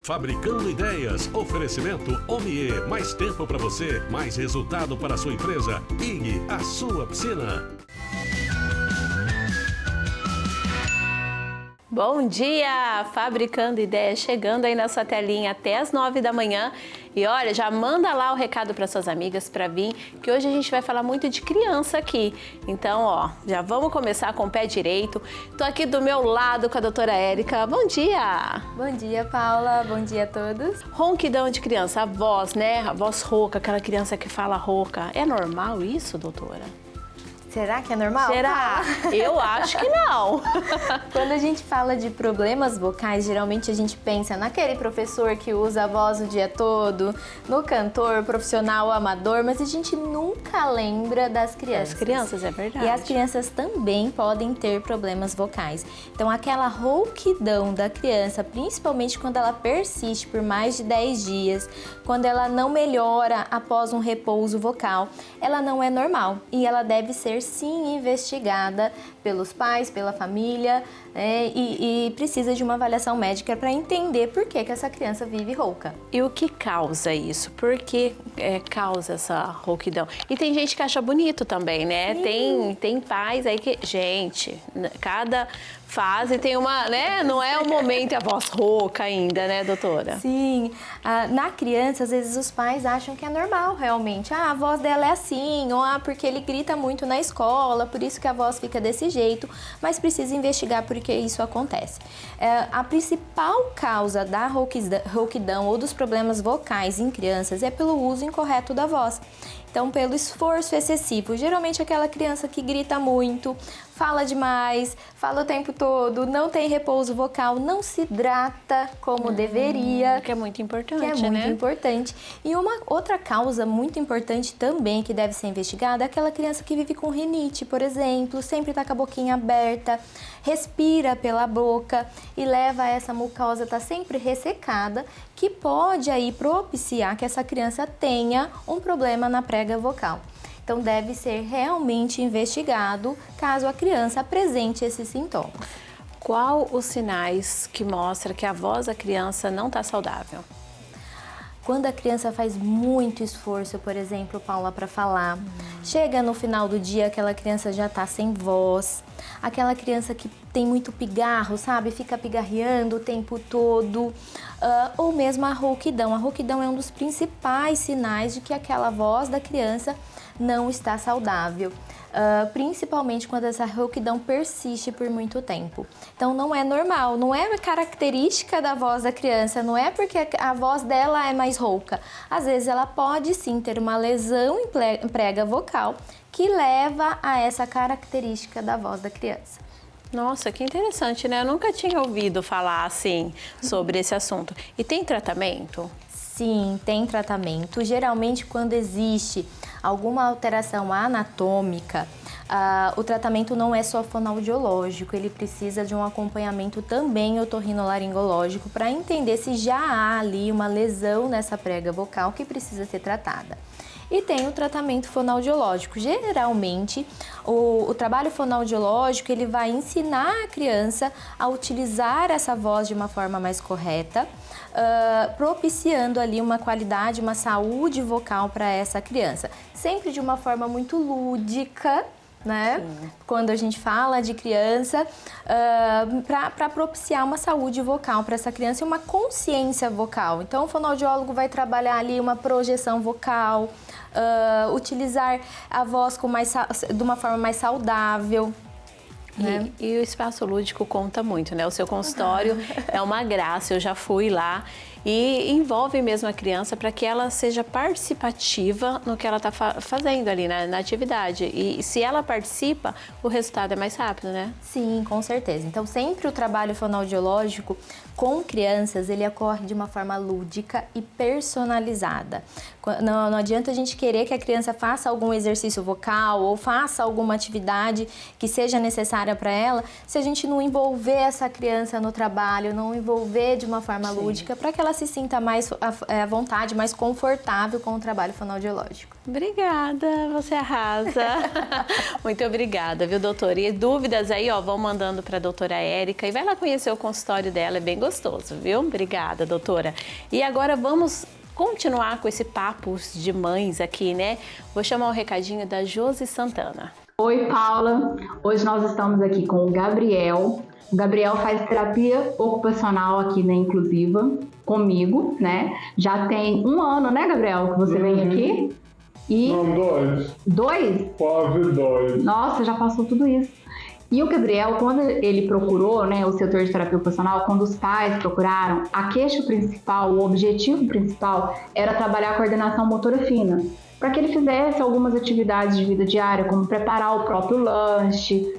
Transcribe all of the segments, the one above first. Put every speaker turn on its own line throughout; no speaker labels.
Fabricando Ideias. Oferecimento Omie. Mais tempo para você, mais resultado para a sua empresa. IG, a sua piscina.
Bom dia! Fabricando Ideias, chegando aí na sua telinha até as 9 da manhã. E olha, já manda lá o recado para suas amigas para vir, que hoje a gente vai falar muito de criança aqui. Então, ó, já vamos começar com o pé direito. Tô aqui do meu lado com a doutora Érica. Bom dia!
Bom dia, Paula. Bom dia a todos.
Ronquidão de criança, a voz, né? A voz rouca, aquela criança que fala rouca. É normal isso, doutora?
Será que é normal?
Será? Eu acho que não.
Quando a gente fala de problemas vocais, geralmente a gente pensa naquele professor que usa a voz o dia todo, no cantor profissional amador, mas a gente nunca lembra das crianças.
As crianças, é verdade.
E as crianças também podem ter problemas vocais. Então, aquela rouquidão da criança, principalmente quando ela persiste por mais de 10 dias, quando ela não melhora após um repouso vocal, ela não é normal e ela deve ser sim investigada pelos pais, pela família, e precisa de uma avaliação médica para entender por que essa criança vive rouca.
E o que causa isso? Por que causa essa rouquidão? E tem gente que acha bonito também, né? Tem pais aí que... Gente, cada fase tem uma, né? Não é o momento e a voz rouca ainda, né, doutora?
Sim. Na criança, às vezes os pais acham que é normal, realmente. A voz dela é assim, ou porque ele grita muito na escola, por isso que a voz fica desse jeito, mas precisa investigar por que isso acontece. A principal causa da rouquidão ou dos problemas vocais em crianças é pelo uso incorreto da voz. Então, pelo esforço excessivo, geralmente aquela criança que grita muito, fala demais, fala o tempo todo, não tem repouso vocal, não se hidrata como deveria.
Que é muito importante,
que é muito
né?
importante. E uma outra causa muito importante também que deve ser investigada é aquela criança que vive com rinite, por exemplo, sempre está com a boquinha aberta, respira pela boca e leva a essa mucosa estar sempre ressecada, que pode aí propiciar que essa criança tenha um problema na prega vocal. Então deve ser realmente investigado caso a criança apresente esses sintomas.
Qual os sinais que mostram que a voz da criança não está saudável?
Quando a criança faz muito esforço, por exemplo, Paula, para falar, chega no final do dia, aquela criança já está sem voz, aquela criança que tem muito pigarro, sabe? Fica pigarreando o tempo todo, ou mesmo a rouquidão. A rouquidão é um dos principais sinais de que aquela voz da criança não está saudável. Principalmente quando essa rouquidão persiste por muito tempo. Então não é normal, não é característica da voz da criança, não é porque a voz dela é mais rouca. Às vezes ela pode sim ter uma lesão em prega vocal que leva a essa característica da voz da criança.
Nossa, que interessante, né? Eu nunca tinha ouvido falar assim sobre esse assunto. E tem tratamento?
Sim, tem tratamento. Geralmente quando existe alguma alteração anatômica, o tratamento não é só fonoaudiológico, ele precisa de um acompanhamento também otorrinolaringológico para entender se já há ali uma lesão nessa prega vocal que precisa ser tratada. E tem o tratamento fonoaudiológico. Geralmente, o trabalho fonoaudiológico ele vai ensinar a criança a utilizar essa voz de uma forma mais correta, propiciando ali uma qualidade, uma saúde vocal para essa criança. Sempre de uma forma muito lúdica, né? Sim. Quando a gente fala de criança, para propiciar uma saúde vocal para essa criança e uma consciência vocal. Então, o fonoaudiólogo vai trabalhar ali uma projeção vocal, utilizar a voz de uma forma mais saudável. Né?
E o espaço lúdico conta muito, né? O seu consultório é uma graça, eu já fui lá. E envolve mesmo a criança para que ela seja participativa no que ela está fazendo ali na atividade. E se ela participa, o resultado é mais rápido, né?
Sim, com certeza. Então, sempre o trabalho fonoaudiológico com crianças, ele ocorre de uma forma lúdica e personalizada. Não adianta a gente querer que a criança faça algum exercício vocal ou faça alguma atividade que seja necessária para ela, se a gente não envolver essa criança no trabalho, não envolver de uma forma lúdica, para que ela se sinta mais à vontade, mais confortável com o trabalho fonoaudiológico.
Obrigada, você arrasa. Muito obrigada, viu, doutora? E dúvidas aí, ó, vão mandando para a doutora Érica e vai lá conhecer o consultório dela, é bem gostoso. gostoso, viu? Obrigada, doutora. E agora vamos continuar com esse papo de mães aqui, né? Vou chamar o recadinho da Josi Santana.
Oi, Paula. Hoje nós estamos aqui com o Gabriel. O Gabriel faz terapia ocupacional aqui na Inclusiva, comigo, né? Já tem 1 ano, né, Gabriel, que você vem aqui? E...
Não, 2.
2?
Quase 2.
Nossa, já passou tudo isso. E o Gabriel, quando ele procurou, né, o setor de terapia ocupacional, quando os pais procuraram, a queixa principal, o objetivo principal era trabalhar a coordenação motora fina, para que ele fizesse algumas atividades de vida diária, como preparar o próprio lanche,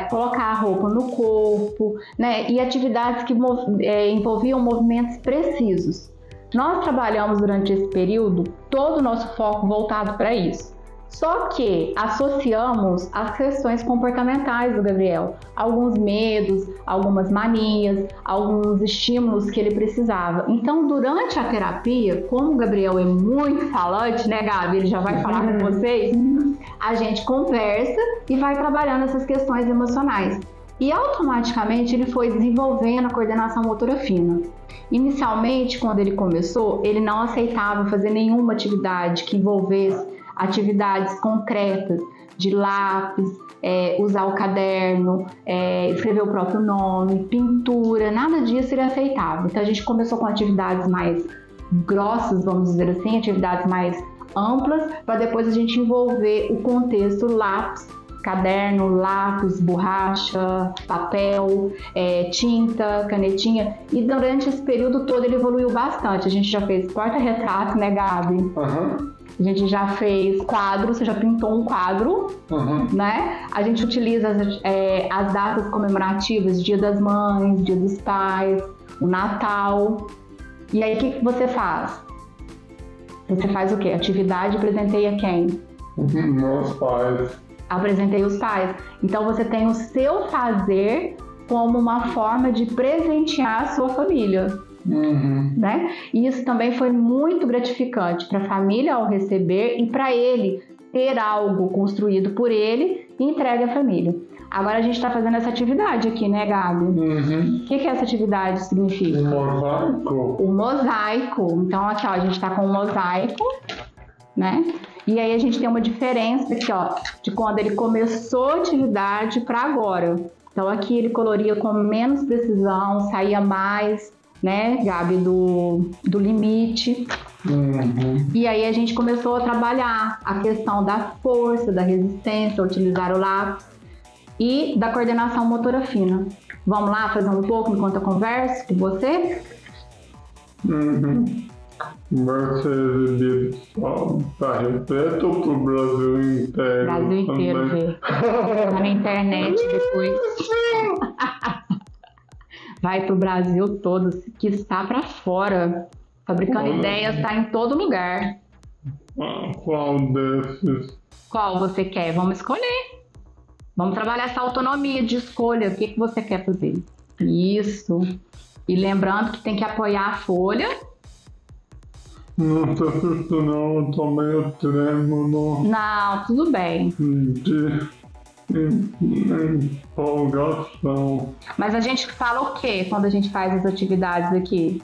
colocar a roupa no corpo, né, e atividades que envolviam movimentos precisos. Nós trabalhamos durante esse período todo o nosso foco voltado para isso. Só que associamos as questões comportamentais do Gabriel, alguns medos, algumas manias, alguns estímulos que ele precisava. Então, durante a terapia, como o Gabriel é muito falante, né, Gabi? Ele já vai falar com vocês, a gente conversa e vai trabalhando essas questões emocionais. E automaticamente ele foi desenvolvendo a coordenação motora fina. Inicialmente, quando ele começou, ele não aceitava fazer nenhuma atividade que envolvesse atividades concretas, de lápis, usar o caderno, escrever o próprio nome, pintura, nada disso ele aceitava. Então a gente começou com atividades mais grossas, vamos dizer assim, atividades mais amplas, para depois a gente envolver o contexto lápis, caderno, lápis, borracha, papel, tinta, canetinha. E durante esse período todo ele evoluiu bastante. A gente já fez porta-retrato, né, Gabi?
Uhum.
A gente já fez quadro, você já pintou um quadro, né? A gente utiliza as datas comemorativas, Dia das Mães, Dia dos Pais, o Natal. E aí, o que você faz? Você faz o quê? Atividade, presenteia quem?
Meus pais.
Apresentei os pais. Então, você tem o seu fazer como uma forma de presentear a sua família. Né? E isso também foi muito gratificante para a família ao receber e para ele ter algo construído por ele e entregue à família. Agora a gente está fazendo essa atividade aqui, né, Gabi? O que essa atividade significa?
Mosaico.
O mosaico. Então aqui, ó, a gente está com um mosaico, né? E aí a gente tem uma diferença aqui, ó, de quando ele começou a atividade para agora. Então aqui ele coloria com menos precisão, saía mais, né, Gabi, do limite. E aí a gente começou a trabalhar a questão da força, da resistência, utilizar o lápis e da coordenação motora fina. Vamos lá fazer um pouco enquanto eu converso com você?
Vai ser exibido só para Repeta ou para o Brasil inteiro?
Brasil inteiro, vê. Tá na internet depois. Vai pro Brasil todo, que está para fora. Fabricando Ideias está em todo lugar.
Qual desses?
Qual você quer? Vamos escolher. Vamos trabalhar essa autonomia de escolha. O que você quer fazer? Isso. E lembrando que tem que apoiar a folha.
Não tô susto não, eu tô meio trêmulo.
Não, tudo bem.
De empolgação.
Mas a gente fala o quê quando a gente faz as atividades aqui?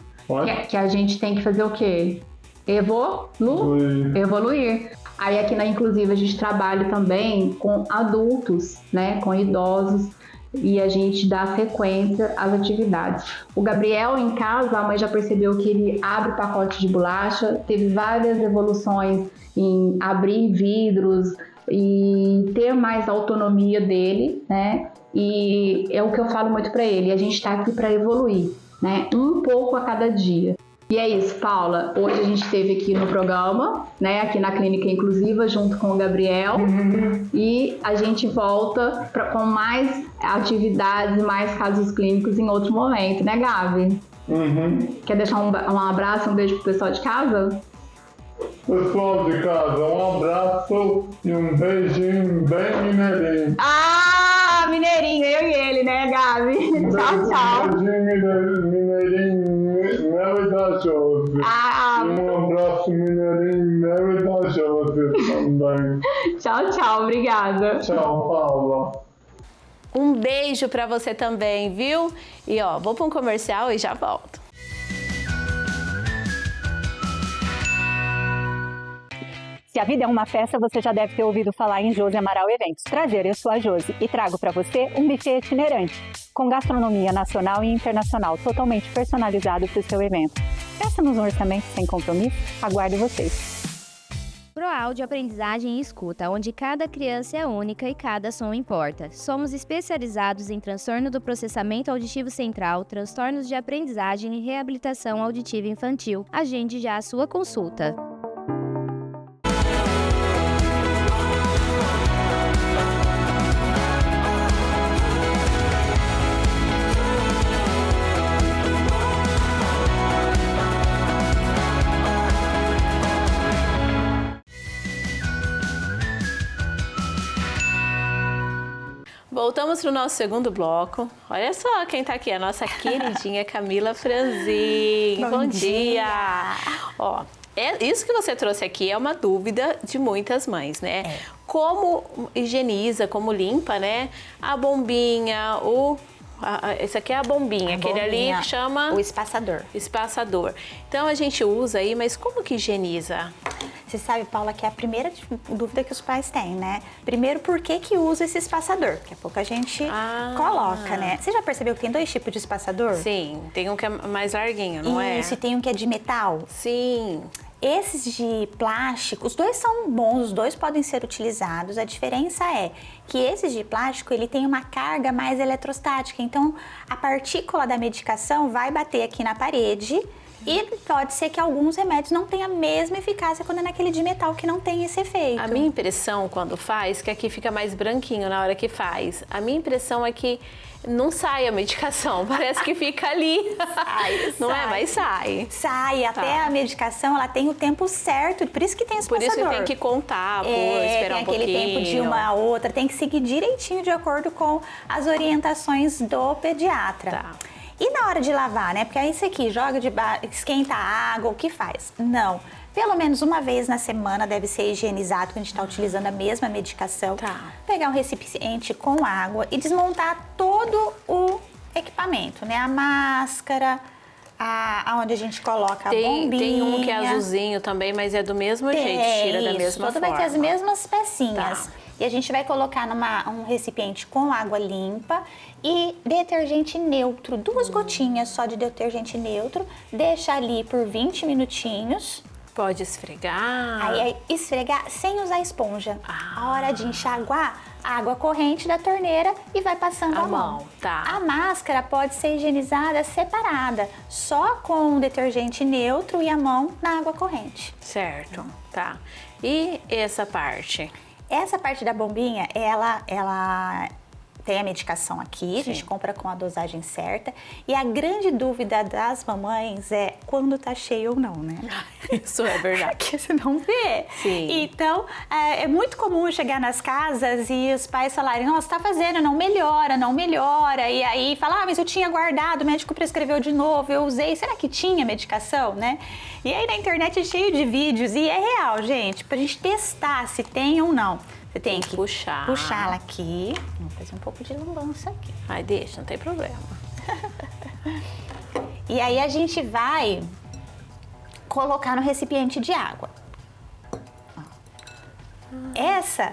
Que a gente tem que fazer o quê? Evoluir. Aí aqui na Inclusiva a gente trabalha também com adultos, né? Com idosos. E a gente dá sequência às atividades. O Gabriel em casa, a mãe já percebeu que ele abre pacote de bolacha, teve várias evoluções em abrir vidros e ter mais autonomia dele, né? E é o que eu falo muito para ele, a gente está aqui para evoluir, né? Um pouco a cada dia. E é isso, Paula. Hoje a gente esteve aqui no programa, né? Aqui na Clínica Inclusiva, junto com o Gabriel. E a gente volta com mais atividades, mais casos clínicos em outro momento, né, Gabi? Quer deixar um abraço, um beijo pro pessoal de casa?
Pessoal de casa, um abraço e um beijinho bem mineirinho.
Ah, mineirinho, eu e ele, né, Gabi? Tchau, tchau.
Beijinho mineirinho, Mel e da Josi.
Ah,
um abraço mineirinho, Mel e da Josi também.
Tchau, tchau, obrigada.
Tchau, Paula.
Um beijo pra você também, viu? E ó, vou pra um comercial e já volto.
Se a vida é uma festa, você já deve ter ouvido falar em Josi Amaral Eventos. Prazer, eu sou a Josi e trago para você um buffet itinerante, com gastronomia nacional e internacional, totalmente personalizado para o seu evento. Peça-nos um orçamento sem compromisso, aguardo vocês.
ProAudio Aprendizagem e Escuta, onde cada criança é única e cada som importa. Somos especializados em transtorno do processamento auditivo central, transtornos de aprendizagem e reabilitação auditiva infantil. Agende já a sua consulta.
Voltamos para o nosso segundo bloco. Olha só quem está aqui, a nossa queridinha Camila Franzin. Bom dia! Ó, isso que você trouxe aqui é uma dúvida de muitas mães, né? Como higieniza, como limpa, né? A bombinha, esse aqui é a bombinha, aquele ali que chama...
O espaçador.
Espaçador. Então a gente usa aí, mas como que higieniza?
Você sabe, Paula, que é a primeira dúvida que os pais têm, né? Primeiro, por que usa esse espaçador? Daqui a pouco a gente coloca, né? Você já percebeu que tem 2 tipos de espaçador?
Sim, tem um que é mais larguinho, não é?
Isso, e tem um que é de metal.
Sim.
Esses de plástico, os 2 são bons, os 2 podem ser utilizados. A diferença é que esses de plástico, ele tem uma carga mais eletrostática. Então, a partícula da medicação vai bater aqui na parede e pode ser que alguns remédios não tenham a mesma eficácia quando é naquele de metal que não tem esse efeito.
A minha impressão quando faz, que aqui fica mais branquinho na hora que faz. A minha impressão é que não sai a medicação, parece que fica ali. Não é? Mas sai.
Sai, até a medicação, ela tem o tempo certo, por isso que tem espaçador.
Por isso que tem que contar, esperar um pouquinho.
Tem aquele tempo de uma a outra, tem que seguir direitinho de acordo com as orientações do pediatra.
Tá.
E na hora de lavar, né? Porque aí isso aqui, joga esquenta a água, o que faz? Não. Pelo menos uma vez na semana deve ser higienizado, quando a gente está utilizando a mesma medicação.
Tá.
Pegar um recipiente com água e desmontar todo o equipamento, né? A máscara, aonde a gente coloca a bombinha.
Tem um que é azulzinho também, mas é do mesmo jeito, tira da mesma forma.
Vai ter as mesmas pecinhas.
Tá.
E a gente vai colocar um recipiente com água limpa e detergente neutro, 2 gotinhas só de detergente neutro, deixa ali por 20 minutinhos.
Pode esfregar.
Aí esfregar sem usar esponja. A hora de enxaguar, água corrente da torneira e vai passando a mão.
Tá.
A máscara pode ser higienizada separada, só com detergente neutro e a mão na água corrente.
Certo, tá. E essa parte?
Essa parte da bombinha, ela tem a medicação aqui, a gente compra com a dosagem certa. E a grande dúvida das mamães é quando tá cheio ou não, né?
Isso é verdade.
Porque você não vê.
Sim.
Então, é muito comum chegar nas casas e os pais falarem, nossa, tá fazendo, não melhora, não melhora. E aí fala, mas eu tinha guardado, o médico prescreveu de novo, eu usei, será que tinha medicação, né? E aí na internet é cheio de vídeos e é real, gente, pra gente testar se tem ou não. Você tem que puxar ela aqui. Vamos fazer um pouco de lambança aqui.
Ai, deixa, não tem problema.
E aí a gente vai colocar no recipiente de água. Essa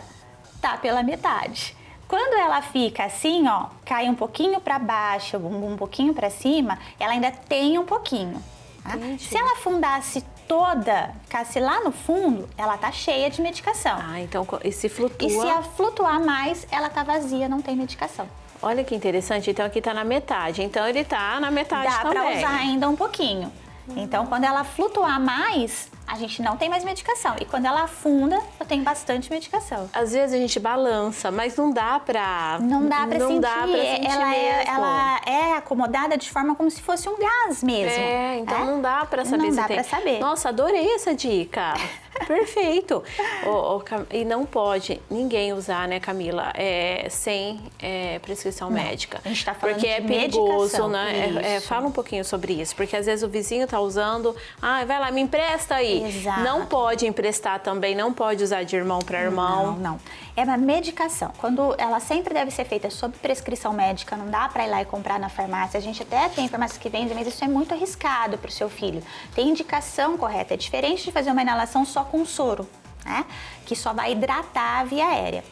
tá pela metade. Quando ela fica assim, ó, cai um pouquinho para baixo, um pouquinho para cima, ela ainda tem um pouquinho. Tá? Se ela afundasse toda, ficasse lá no fundo, ela tá cheia de medicação.
Então, e se flutua?
E se ela flutuar mais, ela tá vazia, não tem medicação.
Olha que interessante, então aqui tá na metade. Então ele tá na metade também.
Dá pra usar ainda um pouquinho. Então, quando ela flutuar mais, a gente não tem mais medicação. E quando ela afunda, eu tenho bastante medicação.
Às vezes a gente balança, mas não dá pra...
Não dá pra sentir.
Ela
é acomodada de forma como se fosse um gás mesmo.
Então não dá pra saber
não
se
dá
tem.
Pra saber.
Nossa, adorei essa dica. Perfeito. E não pode ninguém usar, né, Camila, sem prescrição médica.
A gente tá falando
porque
de
é perigoso,
medicação,
né? Fala um pouquinho sobre isso, porque às vezes o vizinho tá usando, vai lá, me empresta aí.
Exato.
Não pode emprestar também, não pode usar de irmão para irmão.
Não. É uma medicação. Quando ela sempre deve ser feita sob prescrição médica, não dá para ir lá e comprar na farmácia. A gente até tem farmácias que vendem, mas isso é muito arriscado para o seu filho. Tem indicação correta. É diferente de fazer uma inalação só com soro, né? Que só vai hidratar a via aérea.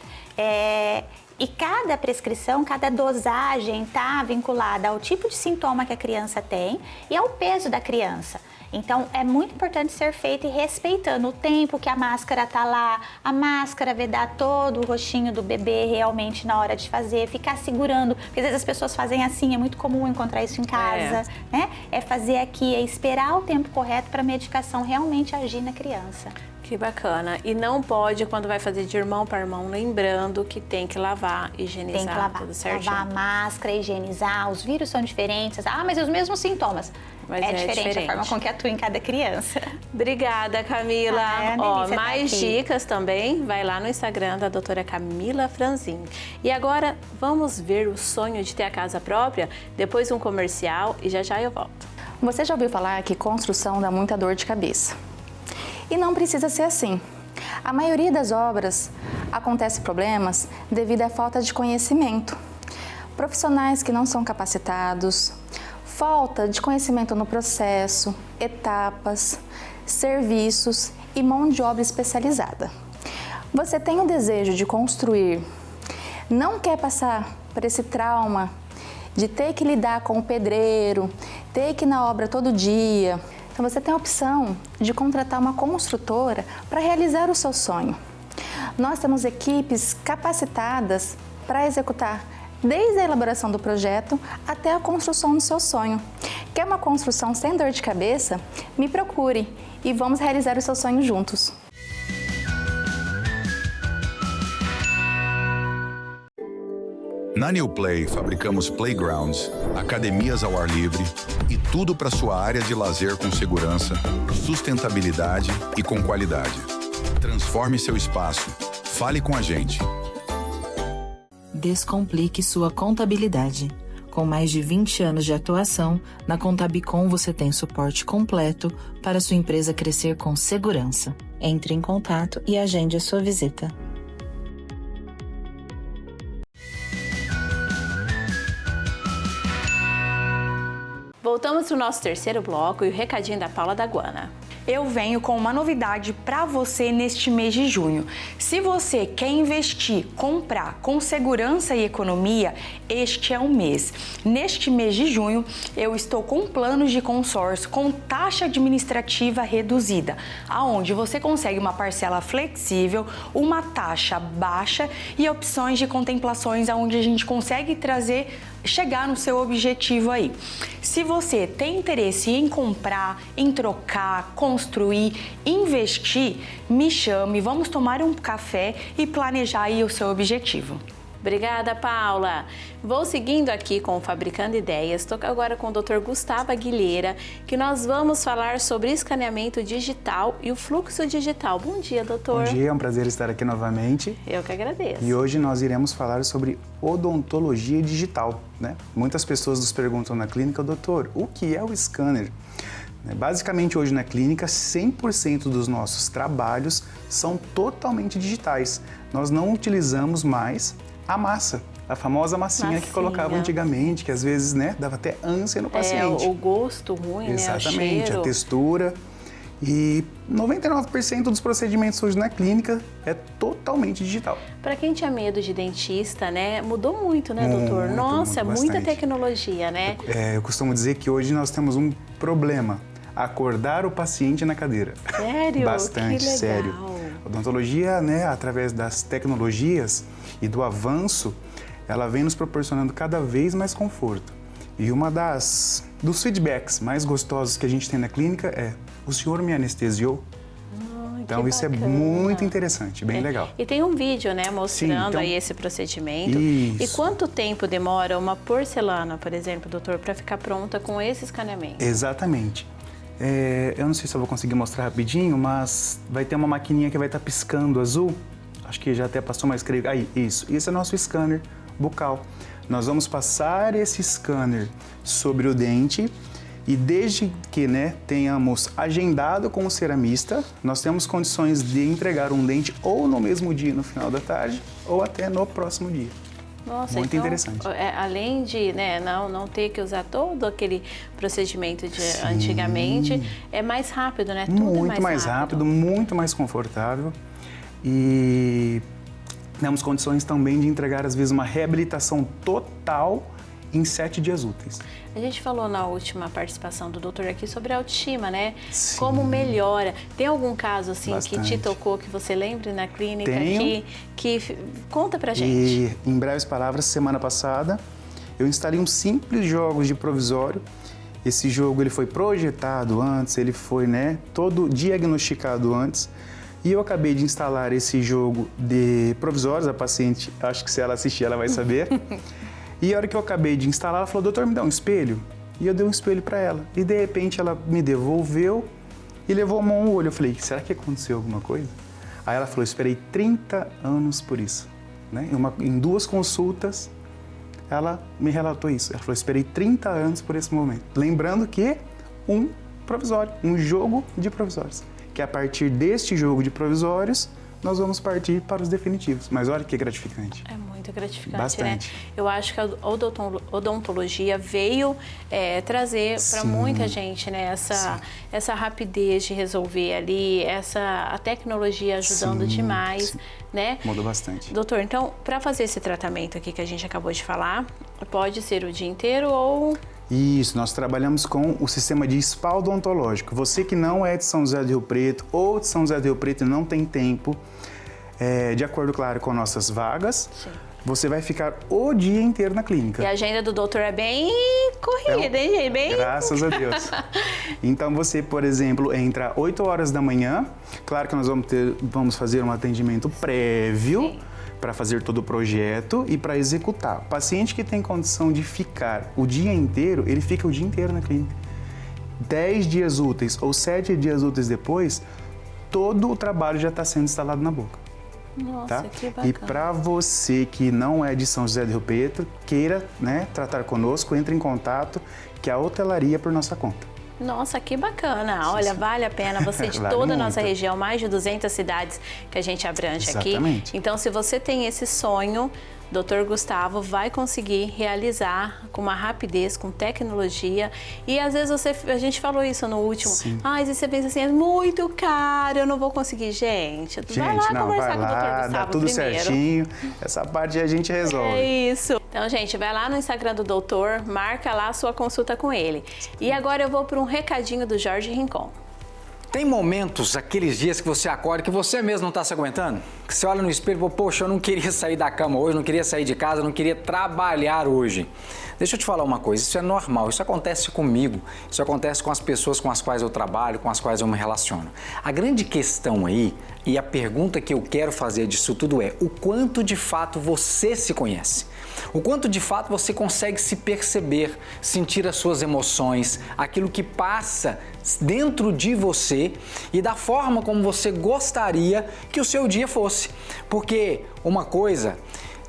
E cada prescrição, cada dosagem está vinculada ao tipo de sintoma que a criança tem e ao peso da criança. Então, é muito importante ser feito e respeitando o tempo que a máscara está lá, a máscara vedar todo o rostinho do bebê realmente na hora de fazer, ficar segurando, porque às vezes as pessoas fazem assim, é muito comum encontrar isso em casa, né? É fazer aqui, é esperar o tempo correto para a medicação realmente agir na criança.
Que bacana. E não pode, quando vai fazer de irmão para irmão, lembrando que tem que lavar, higienizar,
tem que lavar,
tudo certinho.
Lavar a máscara, higienizar, os vírus são diferentes. Ah, mas é os mesmos sintomas.
Mas
é diferente a forma com que atua em cada criança.
Obrigada, Camila. Mais dicas também, vai lá no Instagram da doutora Camila Franzin. E agora, vamos ver o sonho de ter a casa própria? Depois um comercial e já eu volto.
Você já ouviu falar que construção dá muita dor de cabeça? E não precisa ser assim. A maioria das obras acontece problemas devido à falta de conhecimento. Profissionais que não são capacitados, falta de conhecimento no processo, etapas, serviços e mão de obra especializada. Você tem o desejo de construir, não quer passar por esse trauma de ter que lidar com o pedreiro, ter que ir na obra todo dia. Então você tem a opção de contratar uma construtora para realizar o seu sonho. Nós temos equipes capacitadas para executar desde a elaboração do projeto até a construção do seu sonho. Quer uma construção sem dor de cabeça? Me procure e vamos realizar o seu sonho juntos.
Na New Play, fabricamos playgrounds, academias ao ar livre e tudo para sua área de lazer com segurança, sustentabilidade e com qualidade. Transforme seu espaço. Fale com a gente.
Descomplique sua contabilidade. Com mais de 20 anos de atuação, na Contabicon você tem suporte completo para sua empresa crescer com segurança. Entre em contato e agende a sua visita.
Voltamos para o nosso terceiro bloco e o recadinho da Paula Daguana.
Eu venho com uma novidade para você neste mês de junho. Se você quer investir, comprar com segurança e economia, este é o mês. Neste mês de junho, eu estou com planos de consórcio com taxa administrativa reduzida, aonde você consegue uma parcela flexível, uma taxa baixa e opções de contemplações aonde a gente consegue chegar no seu objetivo aí. Se você tem interesse em comprar, em trocar, construir, investir, me chame, vamos tomar um café e planejar aí o seu objetivo.
Obrigada, Paula. Vou seguindo aqui com o Fabricando Ideias. Estou agora com o Dr. Gustavo Aguilera, que nós vamos falar sobre escaneamento digital e o fluxo digital. Bom dia, doutor.
Bom dia, é um prazer estar aqui novamente.
Eu que agradeço.
E hoje nós iremos falar sobre odontologia digital, né? Muitas pessoas nos perguntam na clínica, doutor, o que é o scanner? Basicamente, hoje na clínica, 100% dos nossos trabalhos são totalmente digitais. Nós não utilizamos mais a massa, a famosa massinha que colocavam antigamente, que às vezes, né, dava até ânsia no paciente.
O gosto ruim,
exatamente,
né? O cheiro.
A textura. E 99% dos procedimentos hoje na clínica é totalmente digital.
Para quem tinha medo de dentista, né, mudou muito, né, doutor? Nossa, muita tecnologia, né?
Eu costumo dizer que hoje nós temos um problema, acordar o paciente na cadeira.
Sério?
Bastante,
que legal.
sério. A odontologia, né, através das tecnologias e do avanço, ela vem nos proporcionando cada vez mais conforto. E uma dos feedbacks mais gostosos que a gente tem na clínica é: o senhor me anestesiou? Então isso é muito interessante, bem legal.
E tem um vídeo, né, mostrando aí esse procedimento. Isso. E quanto tempo demora uma porcelana, por exemplo, doutor, para ficar pronta com esse escaneamento?
Exatamente. Eu não sei se eu vou conseguir mostrar rapidinho, mas vai ter uma maquininha que vai estar piscando azul. Acho que já até passou, mas creio. Aí, isso. Esse é nosso scanner bucal. Nós vamos passar esse scanner sobre o dente E desde que, né, tenhamos agendado com o ceramista, nós temos condições de entregar um dente ou no mesmo dia, no final da tarde, ou até no próximo dia.
Nossa,
muito
então,
interessante.
Além de, né, não ter que usar todo aquele procedimento de antigamente, é mais rápido, né? Tudo
muito mais rápido, muito mais confortável. E temos condições também de entregar, às vezes, uma reabilitação total em 7 dias úteis.
A gente falou na última participação do doutor aqui sobre a autoestima, né?
Sim.
Como melhora. Tem algum caso, assim,
Bastante.
que te tocou, que você lembre na clínica?
Tenho.
Que conta pra gente.
E, em breves palavras, semana passada, eu instalei um simples jogo de provisório. Esse jogo ele foi projetado antes, ele foi, né, todo diagnosticado antes. E eu acabei de instalar esse jogo de provisórios. A paciente, acho que se ela assistir, ela vai saber. E a hora que eu acabei de instalar, ela falou, doutor, me dá um espelho? E eu dei um espelho para ela. E de repente ela me devolveu e levou a mão ao olho. Eu falei, será que aconteceu alguma coisa? Aí ela falou, eu esperei 30 anos por isso. Né? Em 2 consultas, ela me relatou isso. Ela falou, esperei 30 anos por esse momento. Lembrando que um provisório, um jogo de provisórios. Que a partir deste jogo de provisórios, nós vamos partir para os definitivos. Mas olha que gratificante.
É muito gratificante,
Bastante.
né? Eu acho que a odontologia veio trazer para muita gente, né? Essa rapidez de resolver ali, a tecnologia ajudando demais, né?
Mudou bastante.
Doutor, então, para fazer esse tratamento aqui que a gente acabou de falar, pode ser o dia inteiro ou...
Isso, nós trabalhamos com o sistema de spa odontológico. Você que não é de São José do Rio Preto ou de São José do Rio Preto e não tem tempo, de acordo, claro, com nossas vagas, sim, você vai ficar o dia inteiro na clínica.
E a agenda do doutor é bem corrida, hein, gente? Bem...
Graças a Deus. Então você, por exemplo, entra 8 horas da manhã, claro que nós vamos fazer um atendimento prévio, para fazer todo o projeto e para executar. O paciente que tem condição de ficar o dia inteiro, ele fica o dia inteiro na clínica. 10 dias úteis ou 7 dias úteis depois, todo o trabalho já está sendo instalado na boca.
Nossa,
tá?
que bacana.
E para você que não é de São José do Rio Preto, queira, né, tratar conosco, entre em contato, que a hotelaria é por nossa conta.
Nossa, que bacana. Olha, vale a pena. Você de
Vale
toda a
muito.
nossa região, mais de 200 cidades que a gente abrange
Exatamente.
aqui. Então, se você tem esse sonho, Dr. Gustavo vai conseguir realizar com uma rapidez, com tecnologia. E às vezes a gente falou isso no último. Às vezes você pensa assim, é muito caro, eu não vou conseguir. Gente, vai lá conversar com o Dr. Gustavo
dá tudo
primeiro.
Certinho. Essa parte a gente resolve.
É isso. Então, gente, vai lá no Instagram do doutor, marca lá a sua consulta com ele. E agora eu vou para um recadinho do Jorge Rincon.
Tem momentos, aqueles dias que você acorda que você mesmo não está se aguentando? Que você olha no espelho e fala, poxa, eu não queria sair da cama hoje, não queria sair de casa, não queria trabalhar hoje. Deixa eu te falar uma coisa, isso é normal, isso acontece comigo, isso acontece com as pessoas com as quais eu trabalho, com as quais eu me relaciono. A grande questão aí, e a pergunta que eu quero fazer disso tudo é, o quanto de fato você se conhece? O quanto de fato você consegue se perceber, sentir as suas emoções, aquilo que passa dentro de você e da forma como você gostaria que o seu dia fosse. Porque uma coisa,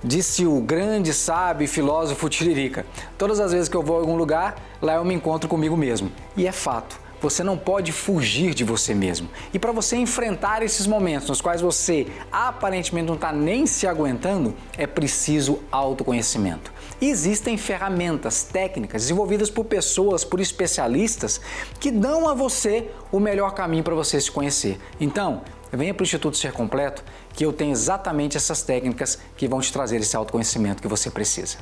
disse o grande sábio e filósofo Tiririca, todas as vezes que eu vou a algum lugar, lá eu me encontro comigo mesmo. E é fato. Você não pode fugir de você mesmo. E para você enfrentar esses momentos nos quais você aparentemente não está nem se aguentando, é preciso autoconhecimento. E existem ferramentas, técnicas desenvolvidas por pessoas, por especialistas que dão a você o melhor caminho para você se conhecer. Então, venha para o Instituto Ser Completo que eu tenho exatamente essas técnicas que vão te trazer esse autoconhecimento que você precisa.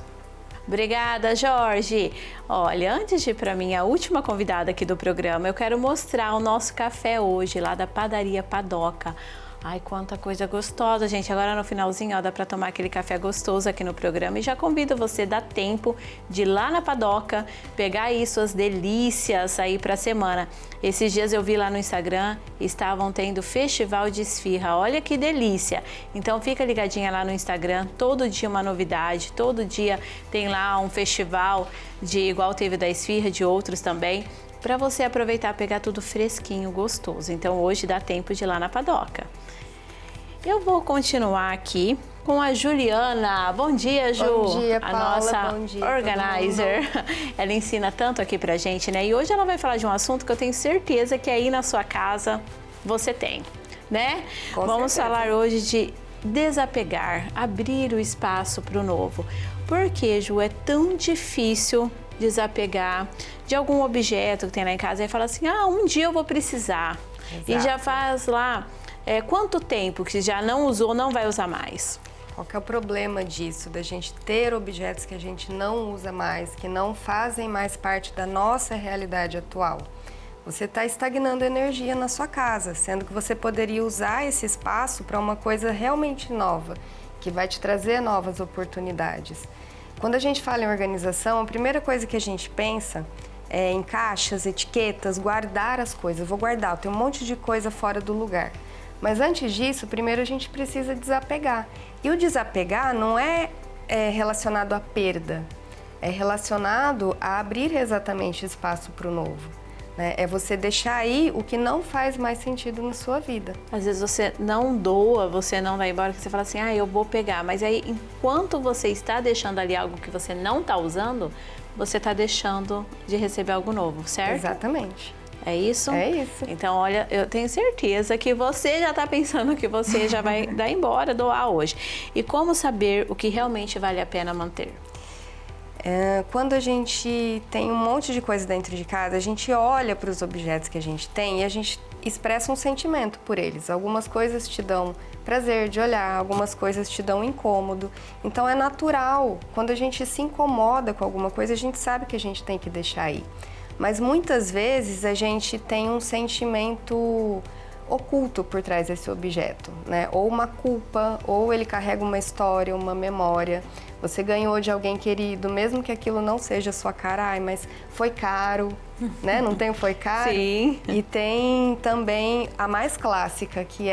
Obrigada, Jorge. Olha, antes de ir para minha última convidada aqui do programa, eu quero mostrar o nosso café hoje, lá da Padaria Padoca. Ai, quanta coisa gostosa, gente. Agora no finalzinho, ó, dá para tomar aquele café gostoso aqui no programa. E já convido você, dá tempo de ir lá na Padoca, pegar aí suas delícias aí para a semana. Esses dias eu vi lá no Instagram, estavam tendo festival de esfirra. Olha que delícia. Então fica ligadinha lá no Instagram, todo dia uma novidade, todo dia tem lá um festival de igual teve da esfirra, de outros também, para você aproveitar, pegar tudo fresquinho, gostoso. Então hoje dá tempo de ir lá na Padoca. Eu vou continuar aqui com a Juliana. Bom dia, Ju.
Bom dia, Paula.
A nossa
Bom dia,
organizer. Ela ensina tanto aqui pra gente, né? E hoje ela vai falar de um assunto que eu tenho certeza que aí na sua casa você tem, né? Vamos falar hoje de desapegar, abrir o espaço para o novo. Por que, Ju, é tão difícil desapegar de algum objeto que tem lá em casa e fala assim, um dia eu vou precisar. Exato. E já faz lá, quanto tempo que já não usou, não vai usar mais?
Qual que é o problema disso, da gente ter objetos que a gente não usa mais, que não fazem mais parte da nossa realidade atual? Você está estagnando energia na sua casa, sendo que você poderia usar esse espaço para uma coisa realmente nova, que vai te trazer novas oportunidades. Quando a gente fala em organização, a primeira coisa que a gente pensa é em caixas, etiquetas, guardar as coisas. Eu vou guardar, eu tenho um monte de coisa fora do lugar. Mas antes disso, primeiro a gente precisa desapegar. E o desapegar não é relacionado à perda, é relacionado a abrir exatamente espaço para o novo. É você deixar aí o que não faz mais sentido na sua vida.
Às vezes você não doa, você não vai embora, que você fala assim, eu vou pegar. Mas aí, enquanto você está deixando ali algo que você não está usando, você está deixando de receber algo novo, certo?
Exatamente.
É isso?
É isso.
Então, olha, eu tenho certeza que você já está pensando que você já vai dar embora, doar hoje. E como saber o que realmente vale a pena manter?
Quando a gente tem um monte de coisa dentro de casa, a gente olha para os objetos que a gente tem e a gente expressa um sentimento por eles. Algumas coisas te dão prazer de olhar, algumas coisas te dão incômodo. Então é natural, quando a gente se incomoda com alguma coisa, a gente sabe que a gente tem que deixar aí. Mas muitas vezes a gente tem um sentimento oculto por trás desse objeto, né? Ou uma culpa, ou ele carrega uma história, uma memória. Você ganhou de alguém querido, mesmo que aquilo não seja sua cara, mas foi caro, né? Não tem foi caro?
Sim.
E tem também a mais clássica, que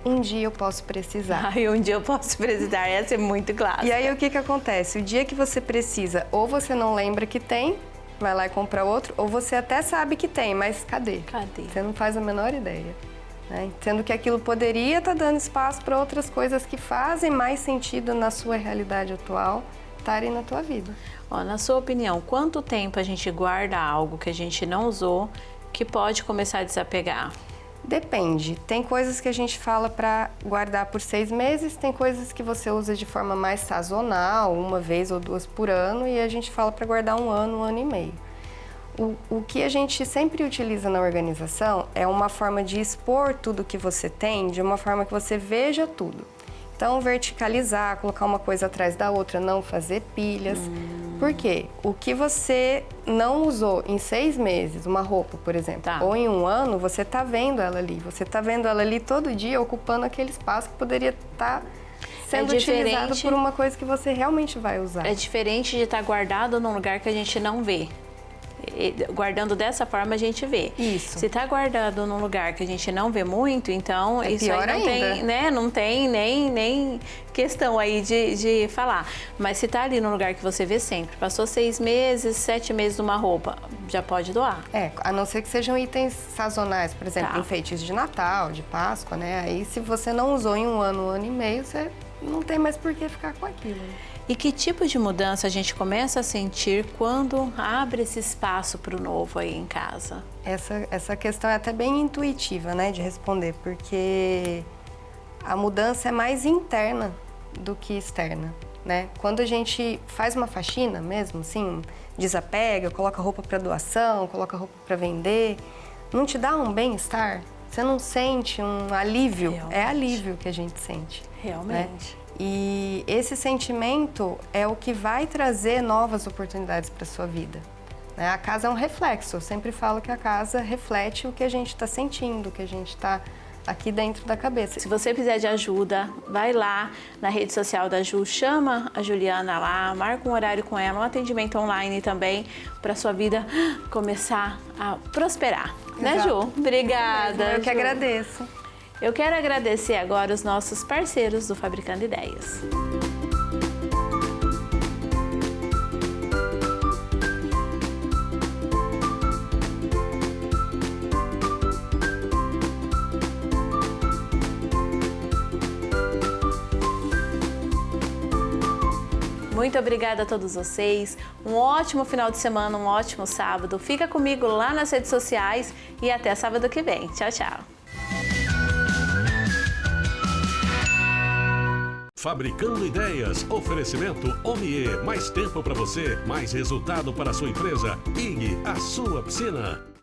um dia eu posso precisar.
Um dia eu posso precisar, essa é muito clássica.
E aí o que acontece? O dia que você precisa, ou você não lembra que tem, vai lá e compra outro, ou você até sabe que tem, mas cadê? Você não faz a menor ideia. Sendo que aquilo poderia estar dando espaço para outras coisas que fazem mais sentido na sua realidade atual estarem na tua vida.
Na sua opinião, quanto tempo a gente guarda algo que a gente não usou que pode começar a desapegar?
Depende. Tem coisas que a gente fala para guardar por 6 meses, tem coisas que você usa de forma mais sazonal, 1 vez ou 2 por ano, e a gente fala para guardar 1 ano, 1 ano e meio. O que a gente sempre utiliza na organização é uma forma de expor tudo que você tem, de uma forma que você veja tudo. Então, verticalizar, colocar uma coisa atrás da outra, não fazer pilhas. Por quê? O que você não usou em 6 meses, uma roupa, por exemplo, ou em 1 ano, você está vendo ela ali. Você está vendo ela ali todo dia, ocupando aquele espaço que poderia estar sendo utilizado por uma coisa que você realmente vai usar.
É diferente de estar guardado num lugar que a gente não vê. Guardando dessa forma a gente vê.
Isso.
Se está guardado num lugar que a gente não vê muito, então isso aí não tem, né? Não tem nem questão aí de falar. Mas se está ali num lugar que você vê sempre, passou 6 meses, 7 meses numa roupa, já pode doar.
A não ser que sejam itens sazonais, por exemplo, enfeites de Natal, de Páscoa, né? Aí se você não usou em 1 ano, 1 ano e meio, você não tem mais por que ficar com aquilo.
E que tipo de mudança a gente começa a sentir quando abre esse espaço para o novo aí em casa?
Essa questão é até bem intuitiva, né, de responder, porque a mudança é mais interna do que externa, né? Quando a gente faz uma faxina mesmo, assim, desapega, coloca roupa para doação, coloca roupa para vender, não te dá um bem-estar? Você não sente um alívio? Realmente. É alívio que a gente sente.
Realmente.
Né? E esse sentimento é o que vai trazer novas oportunidades para a sua vida. A casa é um reflexo. Eu sempre falo que a casa reflete o que a gente está sentindo, o que a gente está aqui dentro da cabeça.
Se você precisar de ajuda, vai lá na rede social da Ju, chama a Juliana lá, marca um horário com ela, um atendimento online também, para sua vida começar a prosperar.
Exato.
Né, Ju? Obrigada.
Eu que agradeço.
Eu quero agradecer agora os nossos parceiros do Fabricando Ideias. Muito obrigada a todos vocês. Um ótimo final de semana, um ótimo sábado. Fica comigo lá nas redes sociais e até sábado que vem. Tchau, tchau.
Fabricando Ideias. Oferecimento OMIE. Mais tempo para você, mais resultado para a sua empresa. IG, a sua piscina.